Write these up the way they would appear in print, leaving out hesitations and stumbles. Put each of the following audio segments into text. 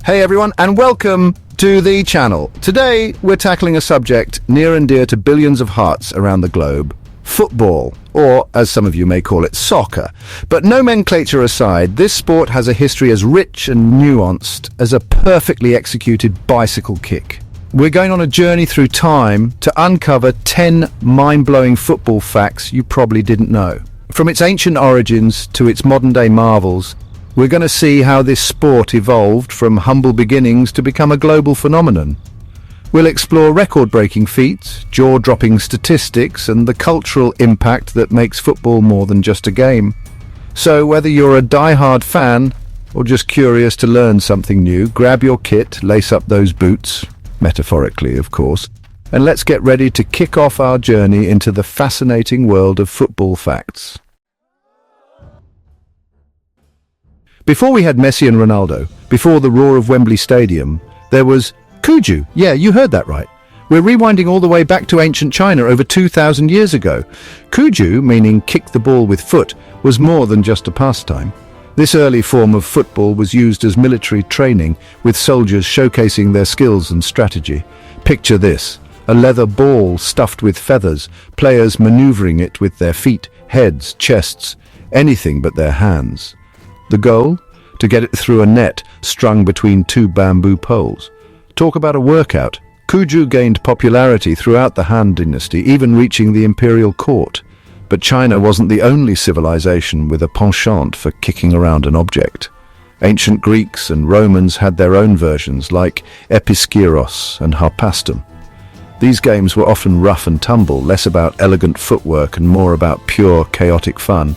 Hey everyone, and welcome to the channel. Today we're tackling a subject near and dear to billions of hearts around the globe: football, or as some of you may call it, soccer. But nomenclature aside, this sport has a history as rich and nuanced as a perfectly executed bicycle kick. We're going on a journey through time to uncover 10 mind-blowing football facts you probably didn't know. From its ancient origins to its modern-day marvels, we're going to see how this sport evolved from humble beginnings to become a global phenomenon. We'll explore record-breaking feats, jaw-dropping statistics, and the cultural impact that makes football more than just a game. So whether you're a die-hard fan or just curious to learn something new, grab your kit, lace up those boots, metaphorically of course, and let's get ready to kick off our journey into the fascinating world of football facts. Before we had Messi and Ronaldo, before the roar of Wembley Stadium, there was Cuju. Yeah, you heard that right. We're rewinding all the way back to ancient China over 2,000 years ago. Cuju, meaning kick the ball with foot, was more than just a pastime. This early form of football was used as military training, with soldiers showcasing their skills and strategy. Picture this: a leather ball stuffed with feathers, players maneuvering it with their feet, heads, chests, anything but their hands. The goal? To get it through a net strung between two bamboo poles. Talk about a workout. Cuju gained popularity throughout the Han Dynasty, even reaching the imperial court. But China wasn't the only civilization with a penchant for kicking around an object. Ancient Greeks and Romans had their own versions, like episkiros and harpastum. These games were often rough and tumble, less about elegant footwork and more about pure, chaotic fun.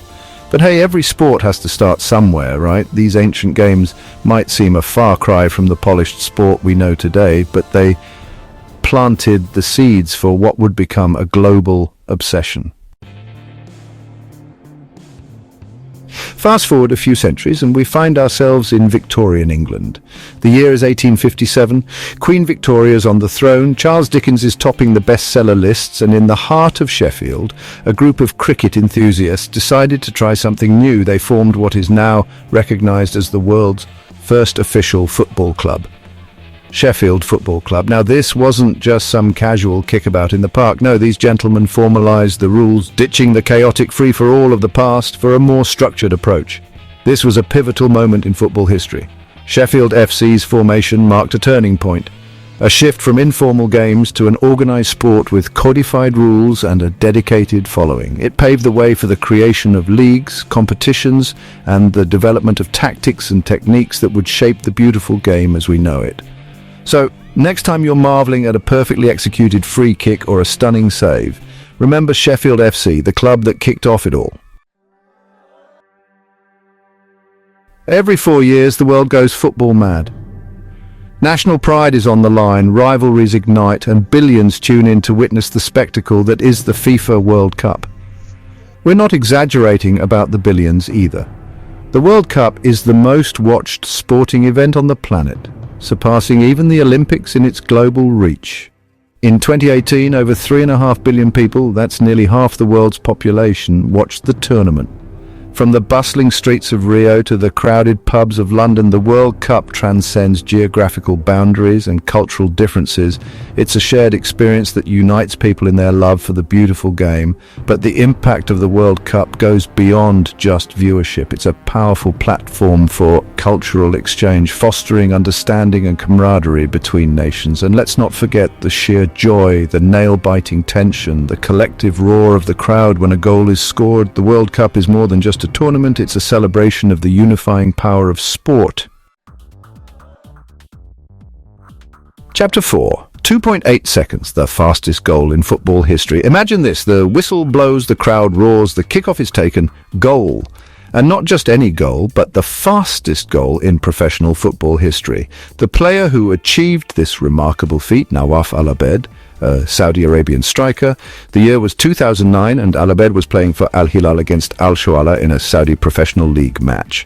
But hey, every sport has to start somewhere, right? These ancient games might seem a far cry from the polished sport we know today, but they planted the seeds for what would become a global obsession. Fast forward a few centuries and we find ourselves in Victorian England. The year is 1857, Queen Victoria is on the throne, Charles Dickens is topping the bestseller lists, and in the heart of Sheffield, a group of cricket enthusiasts decided to try something new. They formed what is now recognised as the world's first official football club, Sheffield Football Club. Now, this wasn't just some casual kickabout in the park. No, these gentlemen formalised the rules, ditching the chaotic free-for-all of the past for a more structured approach. This was a pivotal moment in football history. Sheffield FC's formation marked a turning point, a shift from informal games to an organised sport with codified rules and a dedicated following. It paved the way for the creation of leagues, competitions, and the development of tactics and techniques that would shape the beautiful game as we know it. So, next time you're marveling at a perfectly executed free kick or a stunning save, remember Sheffield FC, the club that kicked off it all. Every 4 years, the world goes football mad. National pride is on the line, rivalries ignite, and billions tune in to witness the spectacle that is the FIFA World Cup. We're not exaggerating about the billions either. The World Cup is the most watched sporting event on the planet, surpassing even the Olympics in its global reach. In 2018, over 3.5 billion people, that's nearly half the world's population, watched the tournament. From the bustling streets of Rio to the crowded pubs of London, the World Cup transcends geographical boundaries and cultural differences. It's a shared experience that unites people in their love for the beautiful game. But the impact of the World Cup goes beyond just viewership. It's a powerful platform for cultural exchange, fostering understanding and camaraderie between nations. And let's not forget the sheer joy, the nail-biting tension, the collective roar of the crowd when a goal is scored. The World Cup is more than just a tournament, it's a celebration of the unifying power of sport. Chapter 4. 2.8 seconds, the fastest goal in football history. Imagine this: the whistle blows, the crowd roars, the kickoff is taken, goal. And not just any goal, but the fastest goal in professional football history. The player who achieved this remarkable feat, Nawaf Al-Abed, a Saudi Arabian striker. The year was 2009 and Al-Abed was playing for Al Hilal against Al Shoala in a Saudi professional league match.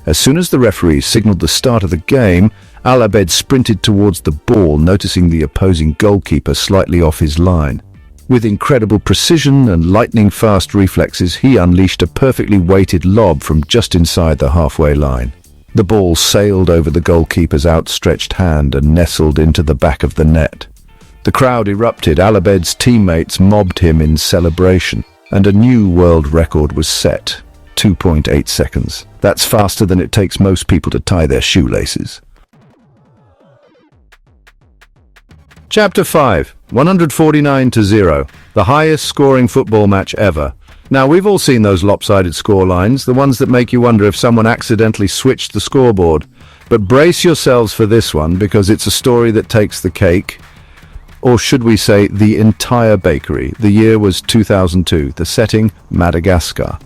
As soon as the referee signaled the start of the game, Al-Abed sprinted towards the ball, noticing the opposing goalkeeper slightly off his line. With incredible precision and lightning-fast reflexes, he unleashed a perfectly weighted lob from just inside the halfway line. The ball sailed over the goalkeeper's outstretched hand and nestled into the back of the net. The crowd erupted, Alabed's teammates mobbed him in celebration, and a new world record was set. 2.8 seconds. That's faster than it takes most people to tie their shoelaces. Chapter 5. 149-0. The highest scoring football match ever. Now, we've all seen those lopsided score lines, the ones that make you wonder if someone accidentally switched the scoreboard. But brace yourselves for this one, because it's a story that takes the cake. Or should we say, the entire bakery. The year was 2002. The setting, Madagascar.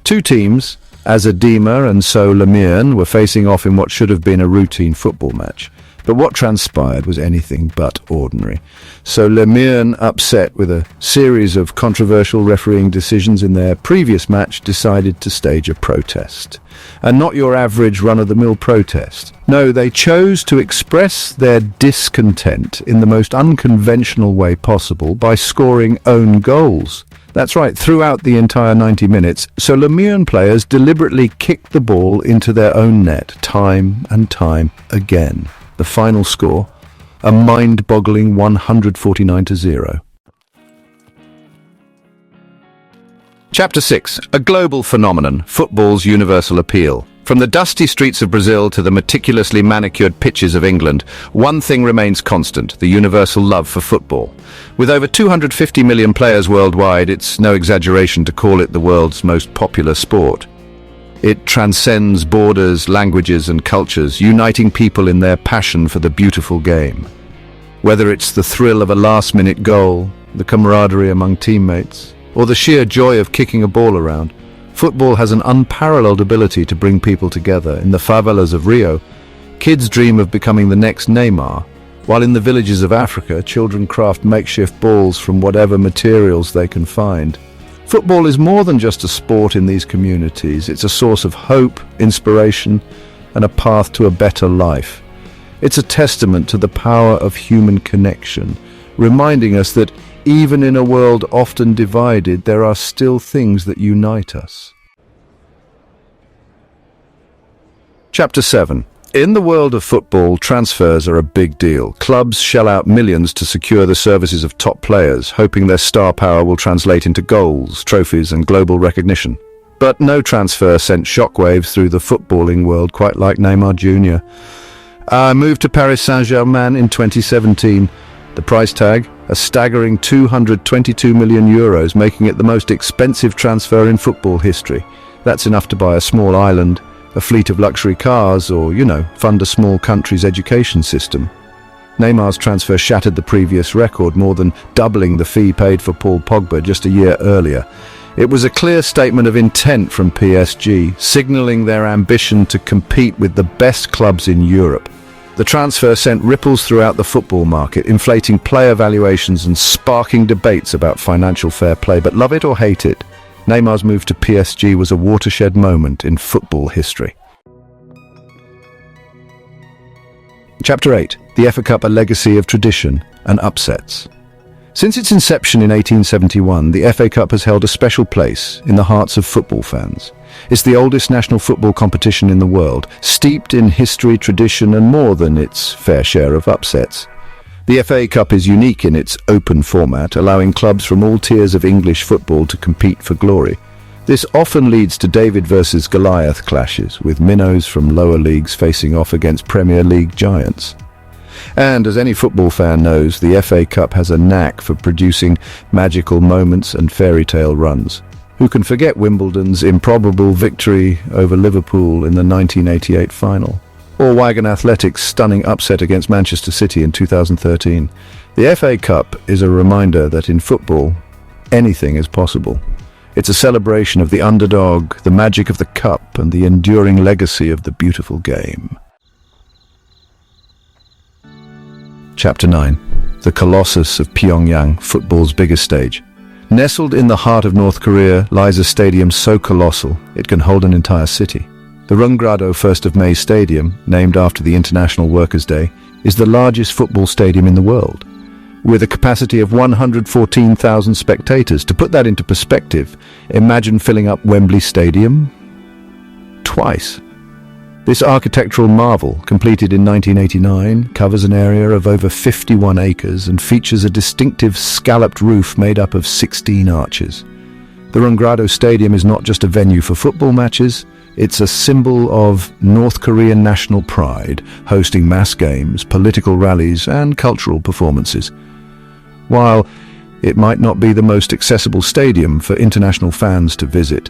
Two teams, Azadima and So Lemierre, were facing off in what should have been a routine football match. But what transpired was anything but ordinary. So Lemierre, upset with a series of controversial refereeing decisions in their previous match, decided to stage a protest. And not your average run-of-the-mill protest. No, they chose to express their discontent in the most unconventional way possible by scoring own goals. That's right, throughout the entire 90 minutes, So Lemierre players deliberately kicked the ball into their own net time and time again. The final score, a mind-boggling 149-0. Chapter 6. A global phenomenon, football's universal appeal. From the dusty streets of Brazil to the meticulously manicured pitches of England, one thing remains constant, the universal love for football. With over 250 million players worldwide, it's no exaggeration to call it the world's most popular sport. It transcends borders, languages and cultures, uniting people in their passion for the beautiful game. Whether it's the thrill of a last-minute goal, the camaraderie among teammates, or the sheer joy of kicking a ball around, football has an unparalleled ability to bring people together. In the favelas of Rio, kids dream of becoming the next Neymar, while in the villages of Africa, children craft makeshift balls from whatever materials they can find. Football is more than just a sport in these communities. It's a source of hope, inspiration, and a path to a better life. It's a testament to the power of human connection, reminding us that even in a world often divided, there are still things that unite us. Chapter 7. In the world of football, transfers are a big deal. Clubs shell out millions to secure the services of top players, hoping their star power will translate into goals, trophies, and global recognition. But no transfer sent shockwaves through the footballing world quite like Neymar Jr. Moved to Paris Saint-Germain in 2017. The price tag, a staggering €222 million, making it the most expensive transfer in football history. That's enough to buy a small island, a fleet of luxury cars, or, fund a small country's education system. Neymar's transfer shattered the previous record, more than doubling the fee paid for Paul Pogba just a year earlier. It was a clear statement of intent from PSG, signalling their ambition to compete with the best clubs in Europe. The transfer sent ripples throughout the football market, inflating player valuations and sparking debates about financial fair play. But love it or hate it, Neymar's move to PSG was a watershed moment in football history. Chapter 8. The FA Cup, a legacy of tradition and upsets. Since its inception in 1871, the FA Cup has held a special place in the hearts of football fans. It's the oldest national football competition in the world, steeped in history, tradition, and more than its fair share of upsets. The FA Cup is unique in its open format, allowing clubs from all tiers of English football to compete for glory. This often leads to David versus Goliath clashes, with minnows from lower leagues facing off against Premier League giants. And as any football fan knows, the FA Cup has a knack for producing magical moments and fairy tale runs. Who can forget Wimbledon's improbable victory over Liverpool in the 1988 final? Or Wigan Athletic's stunning upset against Manchester City in 2013. The FA Cup is a reminder that in football, anything is possible. It's a celebration of the underdog, the magic of the cup, and the enduring legacy of the beautiful game. Chapter 9. The Colossus of Pyongyang, football's biggest stage. Nestled in the heart of North Korea lies a stadium so colossal it can hold an entire city. The Rungrado 1st of May Stadium, named after the International Workers' Day, is the largest football stadium in the world, with a capacity of 114,000 spectators. To put that into perspective, imagine filling up Wembley Stadium twice. This architectural marvel, completed in 1989, covers an area of over 51 acres and features a distinctive scalloped roof made up of 16 arches. The Rongrado Stadium is not just a venue for football matches, it's a symbol of North Korean national pride, hosting mass games, political rallies, and cultural performances. While it might not be the most accessible stadium for international fans to visit,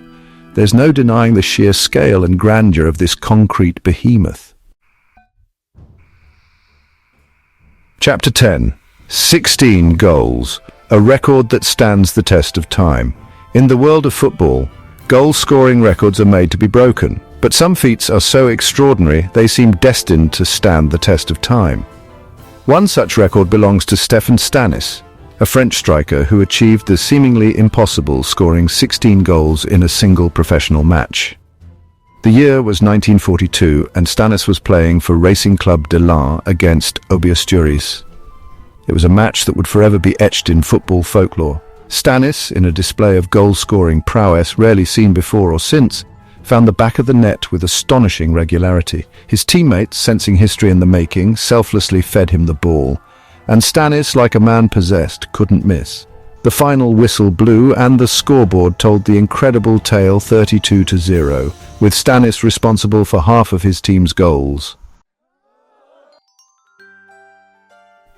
there's no denying the sheer scale and grandeur of this concrete behemoth. Chapter 10. 16 goals, a record that stands the test of time. In the world of football, goal-scoring records are made to be broken, but some feats are so extraordinary they seem destined to stand the test of time. One such record belongs to Stefan Stanis, a French striker who achieved the seemingly impossible, scoring 16 goals in a single professional match. The year was 1942 and Stanis was playing for Racing Club de Lens against Obiasturiz. It was a match that would forever be etched in football folklore. Stanis, in a display of goal-scoring prowess rarely seen before or since, found the back of the net with astonishing regularity. His teammates, sensing history in the making, selflessly fed him the ball, and Stanis, like a man possessed, couldn't miss. The final whistle blew and the scoreboard told the incredible tale 32-0, with Stanis responsible for half of his team's goals.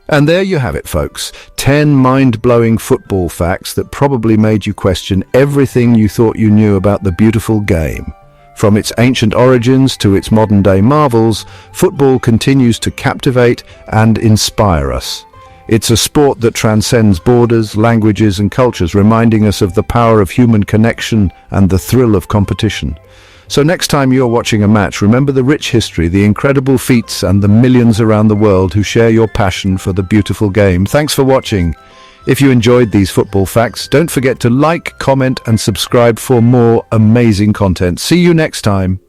And there you have it, folks. 10 mind-blowing football facts that probably made you question everything you thought you knew about the beautiful game. From its ancient origins to its modern-day marvels, football continues to captivate and inspire us. It's a sport that transcends borders, languages and cultures, reminding us of the power of human connection and the thrill of competition. So next time you're watching a match, remember the rich history, the incredible feats and the millions around the world who share your passion for the beautiful game. Thanks for watching. If you enjoyed these football facts, don't forget to like, comment and subscribe for more amazing content. See you next time.